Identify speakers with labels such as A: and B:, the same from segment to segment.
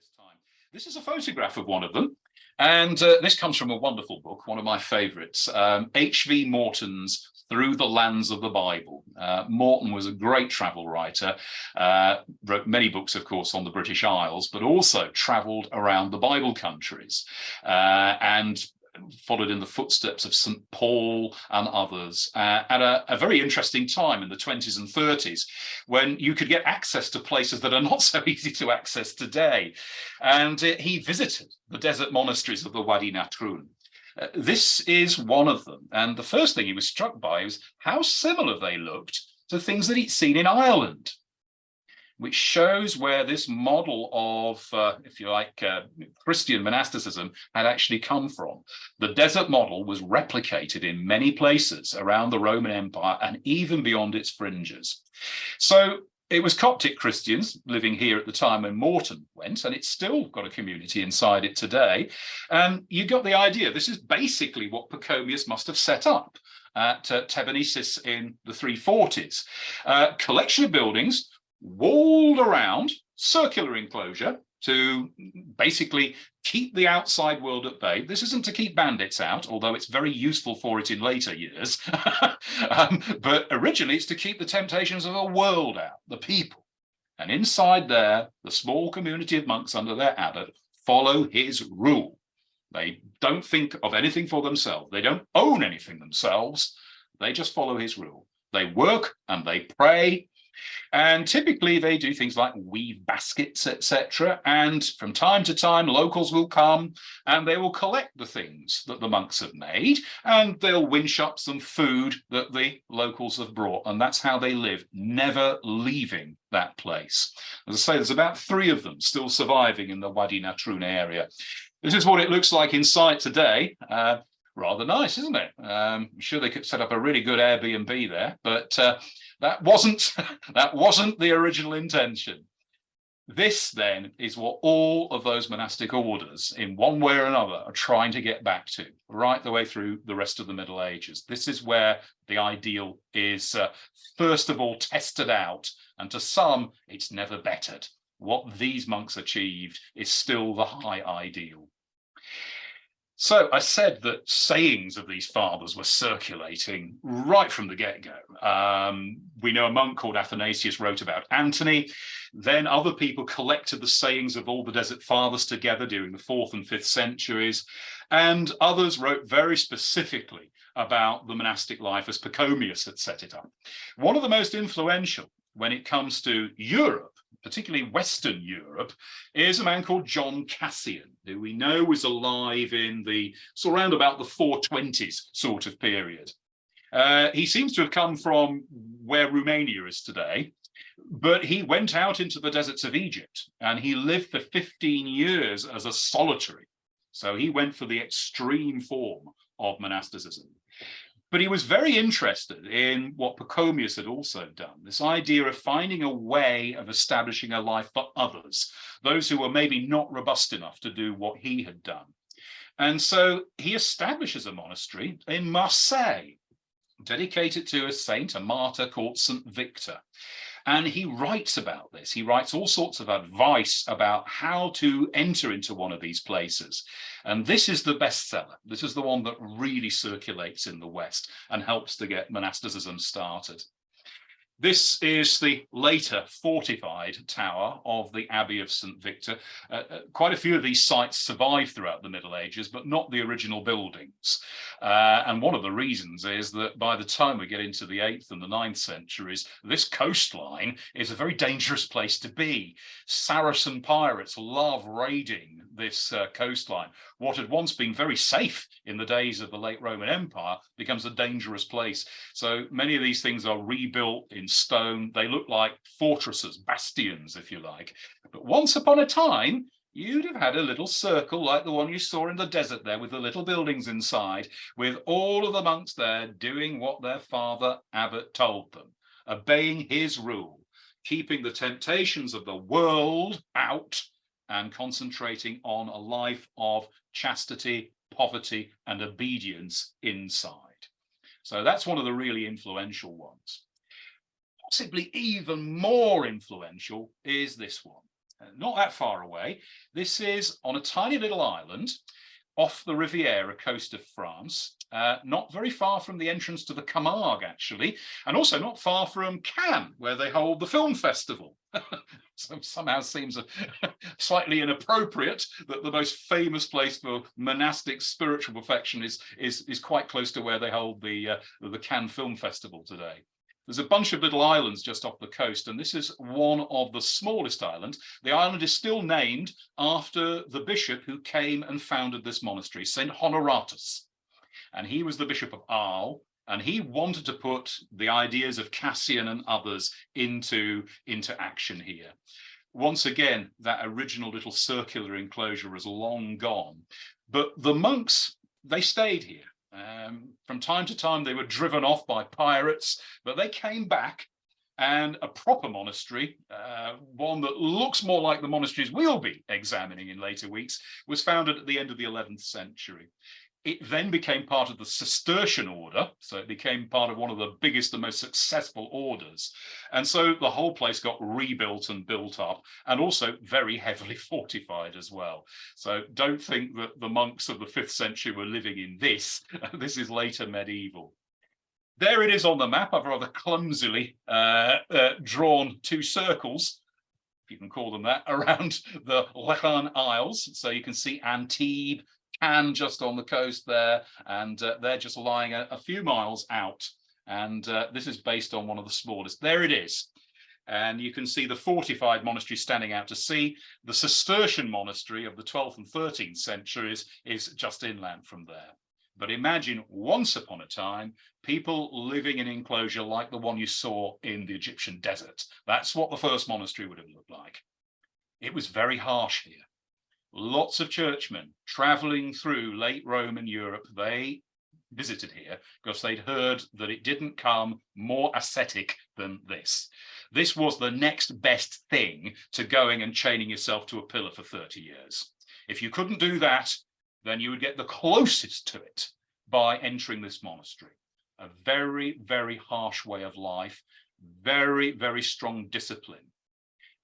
A: this time. This is a photograph of one of them, and this comes from a wonderful book, one of my favourites, H.V. Morton's Through the Lands of the Bible. Morton was a great travel writer, wrote many books, of course, on the British Isles, but also travelled around the Bible countries and followed in the footsteps of St. Paul and others at a very interesting time in the 20s and 30s, when you could get access to places that are not so easy to access today. And he visited the desert monasteries of the Wadi Natrun. This is one of them. And the first thing he was struck by was how similar they looked to things that he'd seen in Ireland, which shows where this model of, if you like, Christian monasticism had actually come from. The desert model was replicated in many places around the Roman Empire and even beyond its fringes. So it was Coptic Christians living here at the time when Morton went, and it's still got a community inside it today. And you got the idea. This is basically what Pachomius must have set up at Tebenisis in the 340s. Collection of buildings, walled around, circular enclosure to basically keep the outside world at bay. This isn't to keep bandits out, although it's very useful for it in later years. But originally it's to keep the temptations of the world out, the people. And inside there, the small community of monks under their abbot follow his rule. They don't think of anything for themselves. They don't own anything themselves. They just follow his rule. They work and they pray. And typically they do things like weave baskets, etc. And from time to time, locals will come and they will collect the things that the monks have made, and they'll winch up some food that the locals have brought. And that's how they live, never leaving that place. As I say, there's about 3 of them still surviving in the Wadi Natrun area. This is what it looks like inside today. Rather nice, isn't it? I'm sure they could set up a really good Airbnb there, but that wasn't the original intention. This then is what all of those monastic orders, in one way or another, are trying to get back to, right the way through the rest of the Middle Ages. This is where the ideal is first of all tested out, and to some it's never bettered. What these monks achieved is still the high ideal. So I said that sayings of these fathers were circulating right from the get-go. We know a monk called Athanasius wrote about Antony. Then other people collected the sayings of all the desert fathers together during the 4th and 5th centuries. And others wrote very specifically about the monastic life as Pachomius had set it up. One of the most influential when it comes to Europe, particularly Western Europe, is a man called John Cassian, who we know was alive in the around about the 420s sort of period. He seems to have come from where Romania is today, but he went out into the deserts of Egypt and he lived for 15 years as a solitary. So he went for the extreme form of monasticism. But he was very interested in what Pachomius had also done, this idea of finding a way of establishing a life for others, those who were maybe not robust enough to do what he had done. And so he establishes a monastery in Marseille, dedicated to a saint, a martyr called St. Victor. And he writes about this. He writes all sorts of advice about how to enter into one of these places. And this is the bestseller. This is the one that really circulates in the West and helps to get monasticism started. This is the later fortified tower of the Abbey of St. Victor. Quite a few of these sites survived throughout the Middle Ages, but not the original buildings. And one of the reasons is that by the time we get into the 8th and the 9th centuries, this coastline is a very dangerous place to be. Saracen pirates love raiding this coastline. What had once been very safe in the days of the late Roman Empire becomes a dangerous place. So many of these things are rebuilt in stone. They look like fortresses, bastions, if you like. But once upon a time, you'd have had a little circle like the one you saw in the desert there with the little buildings inside, with all of the monks there doing what their father abbot told them, obeying his rule, keeping the temptations of the world out and concentrating on a life of chastity, poverty, and obedience inside. So that's one of the really influential ones. Possibly even more influential is this one. not that far away. This is on a tiny little island off the Riviera coast of France, not very far from the entrance to the Camargue, actually, and also not far from Cannes, where they hold the film festival. So somehow seems slightly inappropriate that the most famous place for monastic spiritual perfection is quite close to where they hold the Cannes Film Festival today. There's a bunch of little islands just off the coast, and this is one of the smallest islands. The island is still named after the bishop who came and founded this monastery, St. Honoratus. And he was the bishop of Arles, and he wanted to put the ideas of Cassian and others into action here. Once again, that original little circular enclosure is long gone, but the monks, they stayed here. From time to time, they were driven off by pirates, but they came back, and a proper monastery, one that looks more like the monasteries we'll be examining in later weeks, was founded at the end of the 11th century. It then became part of the Cistercian order, so it became part of one of the biggest and most successful orders. And so the whole place got rebuilt and built up, and also very heavily fortified as well. So don't think that the monks of the 5th century were living in this. This is later medieval. There it is on the map. I've rather clumsily drawn 2 circles, if you can call them that, around the Lechan Isles. So you can see Antibes, Cannes just on the coast there, and they're just lying a few miles out. And this is based on one of the smallest. There it is. And you can see the fortified monastery standing out to sea. The Cistercian monastery of the 12th and 13th centuries is just inland from there. But imagine once upon a time, people living in enclosure like the one you saw in the Egyptian desert. That's what the first monastery would have looked like. It was very harsh here. Lots of churchmen traveling through late Roman Europe, they visited here because they'd heard that it didn't come more ascetic than this. This was the next best thing to going and chaining yourself to a pillar for 30 years. If you couldn't do that, then you would get the closest to it by entering this monastery. A very, very harsh way of life, very, very strong discipline.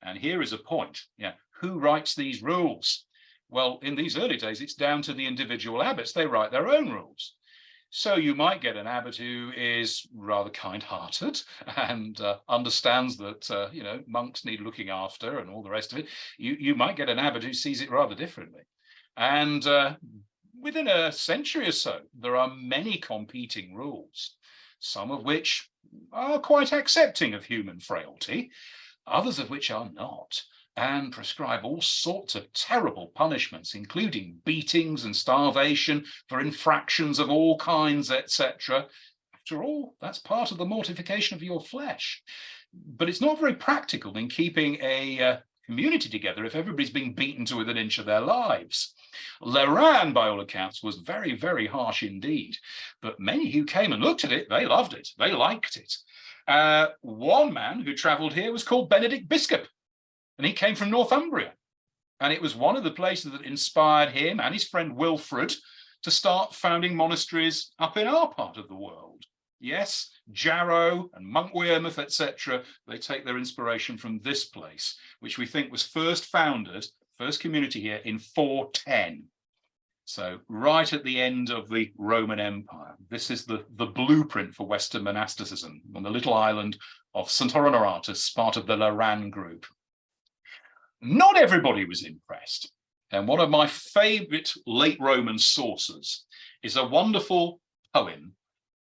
A: And here is a point. Yeah, who writes these rules? Well, in these early days, it's down to the individual abbots. They write their own rules. So you might get an abbot who is rather kind-hearted and understands that, monks need looking after and all the rest of it. You might get an abbot who sees it rather differently. And within a century or so, there are many competing rules, some of which are quite accepting of human frailty, others of which are not, and prescribe all sorts of terrible punishments, including beatings and starvation for infractions of all kinds, etc. After all, that's part of the mortification of your flesh. But it's not very practical in keeping a community together if everybody's being beaten to within an inch of their lives. Leran, by all accounts, was very, very harsh indeed. But many who came and looked at it, they loved it. They liked it. One man who travelled here was called Benedict Biscop, and he came from Northumbria. And it was one of the places that inspired him and his friend Wilfred to start founding monasteries up in our part of the world. Yes, Jarrow and Monk Wearmouth, etc., they take their inspiration from this place, which we think was first founded, first community here in 410. So right at the end of the Roman Empire. This is the blueprint for Western monasticism on the little island of St. Honoratus, part of the Leran group. Not everybody was impressed. And one of my favorite late Roman sources is a wonderful poem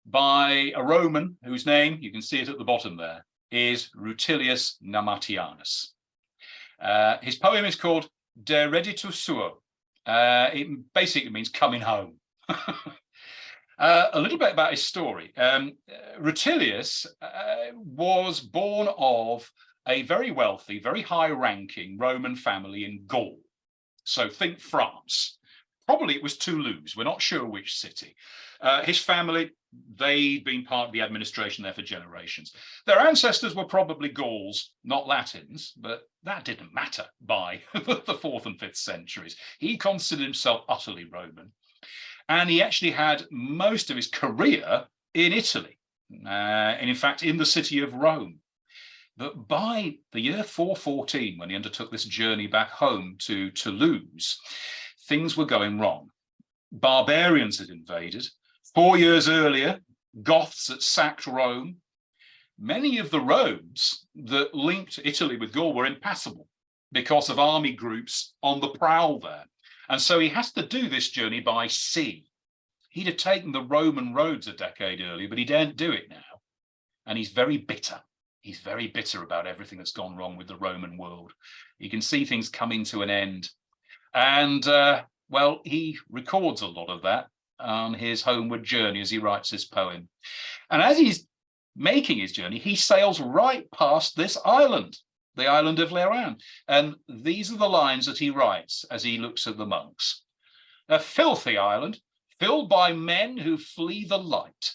A: by a Roman whose name, you can see it at the bottom there, is Rutilius Namatianus. His poem is called De Reditu Suo. It basically means coming home. A little bit about his story. Rutilius was born of a very wealthy, very high-ranking Roman family in Gaul. So think France. Probably it was Toulouse. We're not sure which city. His family, they'd been part of the administration there for generations. Their ancestors were probably Gauls, not Latins, but that didn't matter by the 4th and 5th centuries. He considered himself utterly Roman. And he actually had most of his career in Italy, and in fact, in the city of Rome. that by the year 414, when he undertook this journey back home to Toulouse, things were going wrong. Barbarians had invaded. 4 years earlier, Goths had sacked Rome. Many of the roads that linked Italy with Gaul were impassable because of army groups on the prowl there. And so he has to do this journey by sea. He'd have taken the Roman roads a decade earlier, but he daren't do it now. And he's very bitter. He's very bitter about everything that's gone wrong with the Roman world. He can see things coming to an end. And, well, he records a lot of that on his homeward journey as he writes this poem. And as he's making his journey, he sails right past this island, the island of Lerins. And these are the lines that he writes as he looks at the monks. A filthy island, filled by men who flee the light.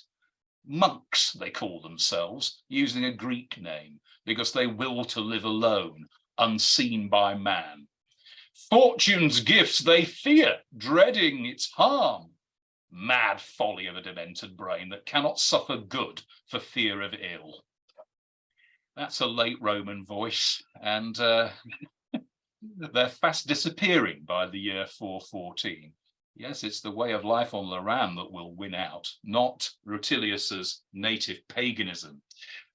A: Monks, they call themselves, using a Greek name, because they will to live alone, unseen by man. Fortune's gifts they fear, dreading its harm. Mad folly of a demented brain that cannot suffer good for fear of ill. That's a late Roman voice, and they're fast disappearing by the year 414. Yes, it's the way of life on Lerins that will win out, not Rutilius's native paganism.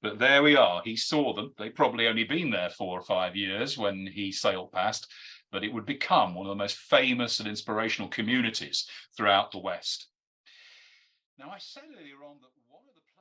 A: But there we are. He saw them. They'd probably only been there 4 or 5 years when he sailed past, but it would become one of the most famous and inspirational communities throughout the West. Now, I said earlier on that one of the